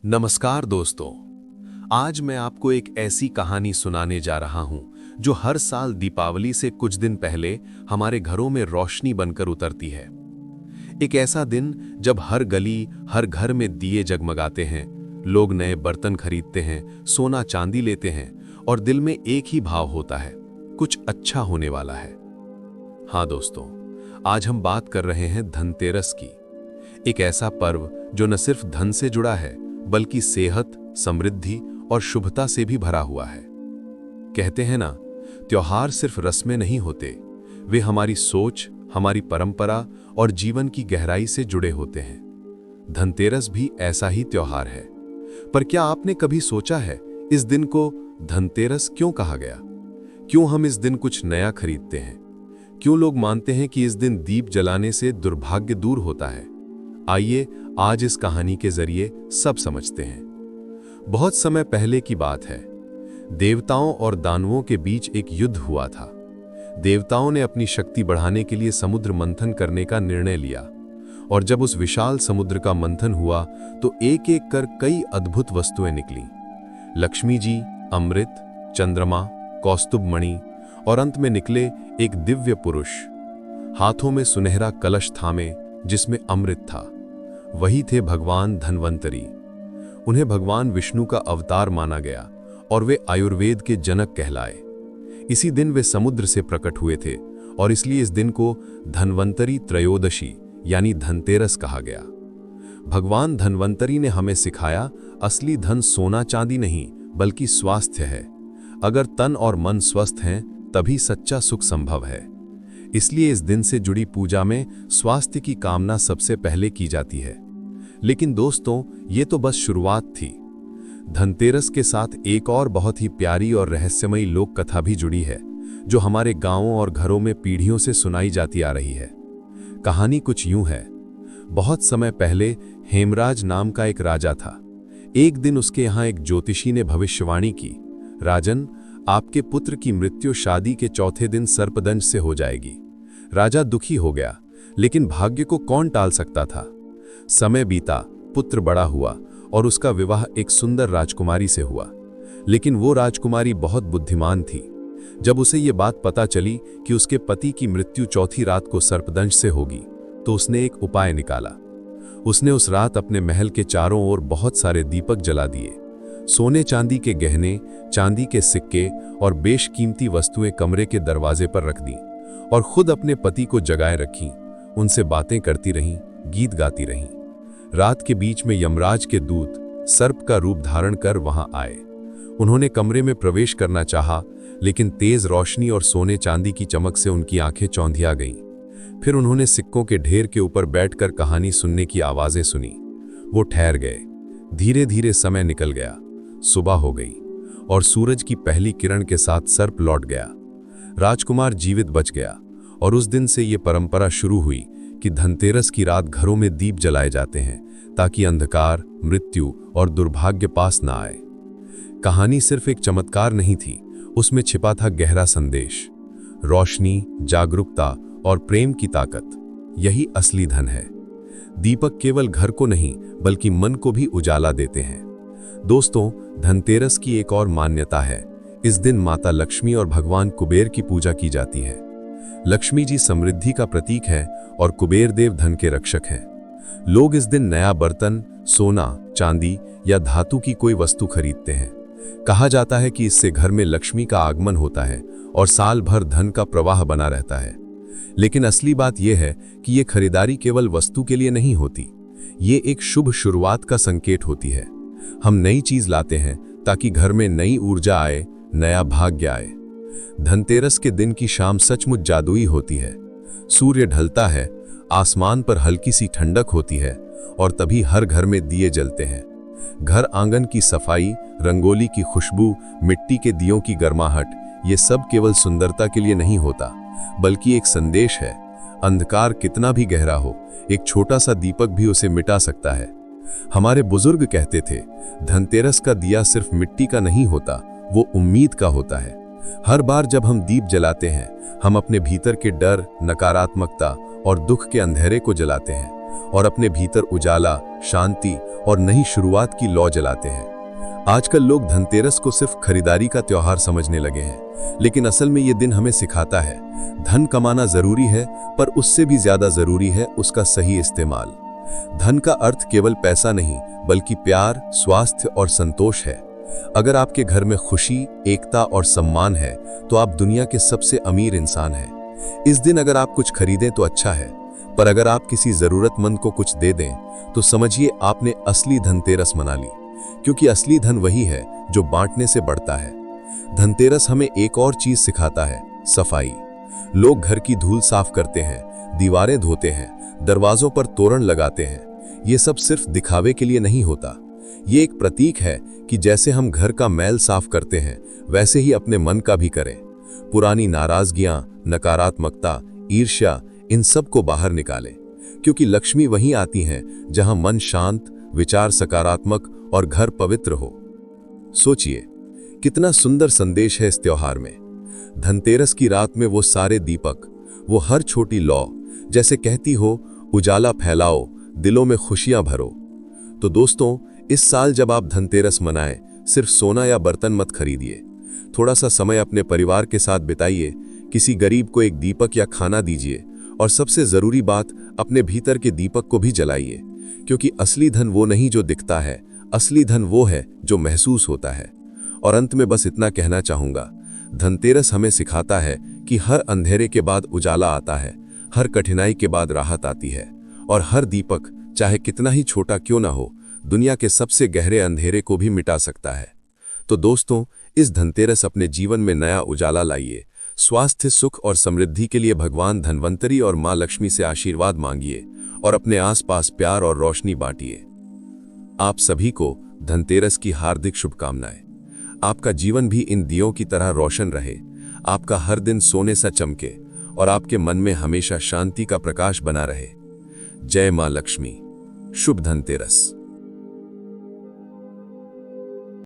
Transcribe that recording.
नमस्कार दोस्तों। आज मैं आपको एक ऐसी कहानी सुनाने जा रहा हूं जो हर साल दीपावली से कुछ दिन पहले हमारे घरों में रोशनी बनकर उतरती है। एक ऐसा दिन जब हर गली, हर घर में दिए जगमगाते हैं, लोग नए बर्तन खरीदते हैं, सोना चांदी लेते हैं और दिल में एक ही भाव होता है, कुछ अच्छा होने वाला है। हाँ दोस्तों, आज हम बात कर रहे हैं धनतेरस की। एक ऐसा पर्व जो न सिर्फ धन से जुड़ा है बल्कि सेहत, समृद्धि और शुभता से भी भरा हुआ है। कहते हैं ना, त्योहार सिर्फ रस्में नहीं होते, वे हमारी सोच, हमारी परंपरा और जीवन की गहराई से जुड़े होते हैं। धनतेरस भी ऐसा ही त्योहार है। पर क्या आपने कभी सोचा है इस दिन को धनतेरस क्यों कहा गया? क्यों हम इस दिन कुछ नया खरीदते हैं? क्यों लोग मानते हैं कि इस दिन दीप जलाने से दुर्भाग्य दूर होता है? आइए आज इस कहानी के जरिए सब समझते हैं। बहुत समय पहले की बात है। देवताओं और दानवों के बीच एक युद्ध हुआ था। देवताओं ने अपनी शक्ति बढ़ाने के लिए समुद्र मंथन करने का निर्णय लिया, और जब उस विशाल समुद्र का मंथन हुआ तो एक एक कर कई अद्भुत वस्तुएं निकली। लक्ष्मी जी, अमृत, चंद्रमा, कौस्तुभ मणि और अंत में निकले एक दिव्य पुरुष, हाथों में सुनहरा कलश थामे जिसमें अमृत था। वही थे भगवान धन्वंतरी। उन्हें भगवान विष्णु का अवतार माना गया और वे आयुर्वेद के जनक कहलाए। इसी दिन वे समुद्र से प्रकट हुए थे और इसलिए इस दिन को धन्वंतरी त्रयोदशी यानी धनतेरस कहा गया। भगवान धन्वंतरी ने हमें सिखाया, असली धन सोना चांदी नहीं बल्कि स्वास्थ्य है। अगर तन और मन स्वस्थ हैं तभी सच्चा सुख संभव है। इसलिए इस दिन से जुड़ी पूजा में स्वास्थ्य की कामना सबसे पहले की जाती है। लेकिन दोस्तों, ये तो बस शुरुआत थी। धनतेरस के साथ एक और बहुत ही प्यारी और रहस्यमयी लोक कथा भी जुड़ी है, जो हमारे गांवों और घरों में पीढ़ियों से सुनाई जाती आ रही है। कहानी कुछ यूं है। बहुत समय पहले हेमराज नाम का एक राजा था। एक दिन उसके यहाँ एक ज्योतिषी ने भविष्यवाणी की, राजन, आपके पुत्र की मृत्यु शादी के चौथे दिन सर्पदंश से हो जाएगी। राजा दुखी हो गया, लेकिन भाग्य को कौन टाल सकता था। समय बीता, पुत्र बड़ा हुआ और उसका विवाह एक सुंदर राजकुमारी से हुआ। लेकिन वो राजकुमारी बहुत बुद्धिमान थी। जब उसे ये बात पता चली कि उसके पति की मृत्यु चौथी रात को सर्पदंश से होगी, तो उसने एक उपाय निकाला। उसने उस रात अपने महल के चारों ओर बहुत सारे दीपक जला दिए। सोने चांदी के गहने, चांदी के सिक्के और बेशकीमती वस्तुएं कमरे के दरवाजे पर रख दी और खुद अपने पति को जगाए रखी। उनसे बातें करती रहीं, गीत गाती रहीं। रात के बीच में यमराज के दूत सर्प का रूप धारण कर वहां आए। उन्होंने कमरे में प्रवेश करना चाहा, लेकिन तेज रोशनी और सोने चांदी की चमक से उनकी आंखें चौंधिया गईं। फिर उन्होंने सिक्कों के ढेर के ऊपर बैठकर कहानी सुनने की आवाजें सुनी। वो ठहर गए। धीरे धीरे समय निकल गया। सुबह हो गई और सूरज की पहली किरण के साथ सर्प लौट गया। राजकुमार जीवित बच गया और उस दिन से ये परंपरा शुरू हुई कि धनतेरस की रात घरों में दीप जलाए जाते हैं, ताकि अंधकार, मृत्यु और दुर्भाग्य पास ना आए। कहानी सिर्फ एक चमत्कार नहीं थी, उसमें छिपा था गहरा संदेश। रोशनी, जागरूकता और प्रेम की ताकत, यही असली धन है। दीपक केवल घर को नहीं बल्कि मन को भी उजाला देते हैं। दोस्तों, धनतेरस की एक और मान्यता है। इस दिन माता लक्ष्मी और भगवान कुबेर की पूजा की जाती है। लक्ष्मी जी समृद्धि का प्रतीक है और कुबेर देव धन के रक्षक हैं। लोग इस दिन नया बर्तन, सोना, चांदी या धातु की कोई वस्तु खरीदते हैं। कहा जाता है कि इससे घर में लक्ष्मी का आगमन होता है और साल भर धन का प्रवाह बना रहता है। लेकिन असली बात यह है कि ये खरीदारी केवल वस्तु के लिए नहीं होती, ये एक शुभ शुरुआत का संकेत होती है। हम नई चीज लाते हैं ताकि घर में नई ऊर्जा आए, नया भाग्य आए। धनतेरस के दिन की शाम सचमुच जादुई होती है। सूर्य ढलता है, आसमान पर हल्की सी ठंडक होती है और तभी हर घर में दिए जलते हैं। घर आंगन की सफाई, रंगोली की खुशबू, मिट्टी के दियों की गर्माहट, ये सब केवल सुंदरता के लिए नहीं होता बल्कि एक संदेश है। अंधकार कितना भी गहरा हो, एक छोटा सा दीपक भी उसे मिटा सकता है। हमारे बुजुर्ग कहते थे, धनतेरस का दिया सिर्फ मिट्टी का नहीं होता, वो उम्मीद का होता है। हर बार जब हम दीप जलाते हैं, हम अपने भीतर के डर, नकारात्मकता और दुख के अंधेरे को जलाते हैं। और अपने भीतर उजाला, शांति और नई शुरुआत की लौ जलाते हैं। आजकल लोग धनतेरस को सिर्फ खरीदारी का त्योहार समझने लगे हैं, लेकिन असल में ये दिन हमें सिखाता है, धन कमाना जरूरी है, पर उससे भी ज्यादा जरूरी है उसका सही इस्तेमाल। धन का अर्थ केवल पैसा नहीं, बल्कि प्यार, स्वास्थ्य और संतोष है। अगर आपके घर में खुशी, एकता और सम्मान है, तो आप दुनिया के सबसे अमीर इंसान हैं। इस दिन अगर आप कुछ खरीदें तो अच्छा है, पर अगर आप किसी जरूरतमंद को कुछ दे दें, तो समझिए आपने असली धनतेरस मना ली, क्योंकि असली धन वही है जो बांटने से बढ़ता है। धनतेरस हमें एक और चीज सिखाता है, सफाई। लोग घर की धूल साफ करते हैं, दीवारें धोते हैं, दरवाजों पर तोरण लगाते हैं। ये सब सिर्फ दिखावे के लिए नहीं होता। ये एक प्रतीक है कि जैसे हम घर का मैल साफ करते हैं, वैसे ही अपने मन का भी करें। पुरानी नाराजगियां, नकारात्मकता, ईर्ष्या, इन सब को बाहर निकालें, क्योंकि लक्ष्मी वहीं आती हैं जहां मन शांत, विचार सकारात्मक और घर पवित्र हो। सोचिए, कितना सुंदर संदेश है इस त्योहार में। धनतेरस की रात में वो सारे दीपक, वो हर छोटी लौ, जैसे कहती हो, उजाला फैलाओ, दिलों में खुशियां भरो। तो दोस्तों, इस साल जब आप धनतेरस मनाएं, सिर्फ सोना या बर्तन मत खरीदिए। थोड़ा सा समय अपने परिवार के साथ बिताइए, किसी गरीब को एक दीपक या खाना दीजिए, और सबसे जरूरी बात, अपने भीतर के दीपक को भी जलाइए, क्योंकि असली धन वो नहीं जो दिखता है, असली धन वो है जो महसूस होता है। और अंत में बस इतना कहना चाहूंगा, धनतेरस हमें सिखाता है कि हर अंधेरे के बाद उजाला आता है, हर कठिनाई के बाद राहत आती है, और हर दीपक, चाहे कितना ही छोटा क्यों ना हो, दुनिया के सबसे गहरे अंधेरे को भी मिटा सकता है। तो दोस्तों, इस धनतेरस अपने जीवन में नया उजाला लाइए, स्वास्थ्य, सुख और समृद्धि के लिए भगवान धन्वंतरी और मां लक्ष्मी से आशीर्वाद मांगिए, और अपने आसपास प्यार और रोशनी बांटिए। आप सभी को धनतेरस की हार्दिक शुभकामनाएं। आपका जीवन भी इन दियों की तरह रोशन रहे, आपका हर दिन सोने सा चमके, और आपके मन में हमेशा शांति का प्रकाश बना रहे। जय मां लक्ष्मी। शुभ धनतेरस।